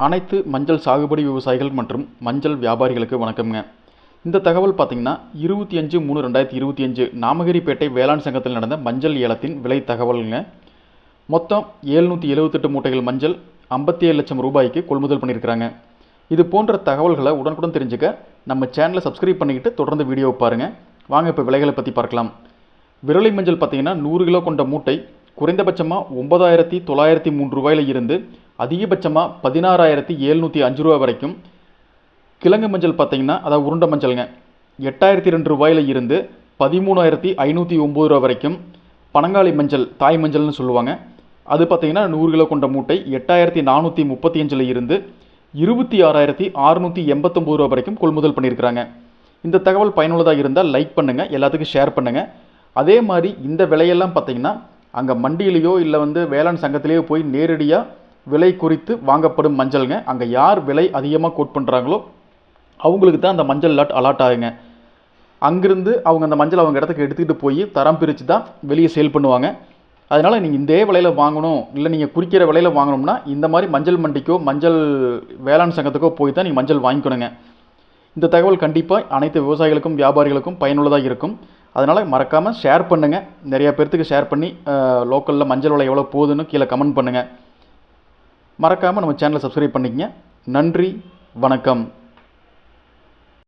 அனைத்து மஞ்சள் சாகுபடி விவசாயிகள் மற்றும் மஞ்சள் வியாபாரிகளுக்கு வணக்கம்ங்க. இந்த தகவல் பார்த்தீங்கன்னா 25/3/2025 நாமகிரிப்பேட்டை வேளாண் சங்கத்தில் நடந்த மஞ்சள் ஏலத்தின் விலை தகவலுங்க. மொத்தம் 778 மூட்டைகள் மஞ்சள் 57 லட்சம் ரூபாய்க்கு கொள்முதல் பண்ணியிருக்கிறாங்க. இது போன்ற தகவல்களை உடனுக்குடன் தெரிஞ்சுக்க நம்ம சேனலை சப்ஸ்கிரைப் பண்ணிக்கிட்டு தொடர்ந்து வீடியோவை பாருங்கள். வாங்க இப்போ விலைகளை பற்றி பார்க்கலாம். விரலி மஞ்சள் பார்த்தீங்கன்னா 100 கிலோ கொண்ட மூட்டை குறைந்தபட்சமாக 9,903 ரூபாயில் இருந்து அதிகபட்சமாக 16,705 ரூபா வரைக்கும். கிழங்கு மஞ்சள் பார்த்தீங்கன்னா அதாவது உருண்டை மஞ்சளுங்க 8,002 ரூபாயில் இருந்து 13,509 ரூபா வரைக்கும். பனங்காளி மஞ்சள் தாய் மஞ்சள்னு சொல்லுவாங்க, அது பார்த்தீங்கன்னா 100 கிலோ கொண்ட மூட்டை 8,435 இருந்து 26,689 ரூபா வரைக்கும் கொள்முதல் பண்ணியிருக்கிறாங்க. இந்த தகவல் பயனுள்ளதாக இருந்தால் லைக் பண்ணுங்கள், எல்லாத்துக்கும் ஷேர் பண்ணுங்கள். அதே மாதிரி இந்த விலையெல்லாம் பார்த்தீங்கன்னா அங்கே மண்டியிலையோ இல்லை வேளாண் சங்கத்திலேயோ போய் நேரடியாக விலை குறித்து வாங்கப்படும் மஞ்சளுங்க. அங்கே யார் விலை அதிகமாக கோட் பண்ணுறாங்களோ அவங்களுக்கு தான் அந்த மஞ்சள் லாட் அலாட் ஆகுங்க. அங்கிருந்து அவங்க அந்த மஞ்சள் அவங்க இடத்துக்கு எடுத்துக்கிட்டு போய் தரம் பிரித்து தான் வெளியே சேல் பண்ணுவாங்க. அதனால் நீங்கள் இந்த விலையில் வாங்கணும் இல்லை நீங்கள் குறிக்கிற விலையில் வாங்கணும்னா இந்த மாதிரி மஞ்சள் மண்டிக்கோ மஞ்சள் வேளாண் சங்கத்துக்கோ போய் தான் நீங்கள் மஞ்சள் வாங்கிக்கணுங்க. இந்த தகவல் கண்டிப்பாக அனைத்து விவசாயிகளுக்கும் வியாபாரிகளுக்கும் பயனுள்ளதாக இருக்கும். அதனால் மறக்காமல் ஷேர் பண்ணுங்கள். நிறையா பேர்த்துக்கு ஷேர் பண்ணி லோக்கலில் மஞ்சள் விலை எவ்வளோ போகுதுன்னு கீழே கமெண்ட் பண்ணுங்கள். மறக்காமல் நம்ம சேனலை சப்ஸ்கிரைப் பண்ணிக்கங்க. நன்றி, வணக்கம்.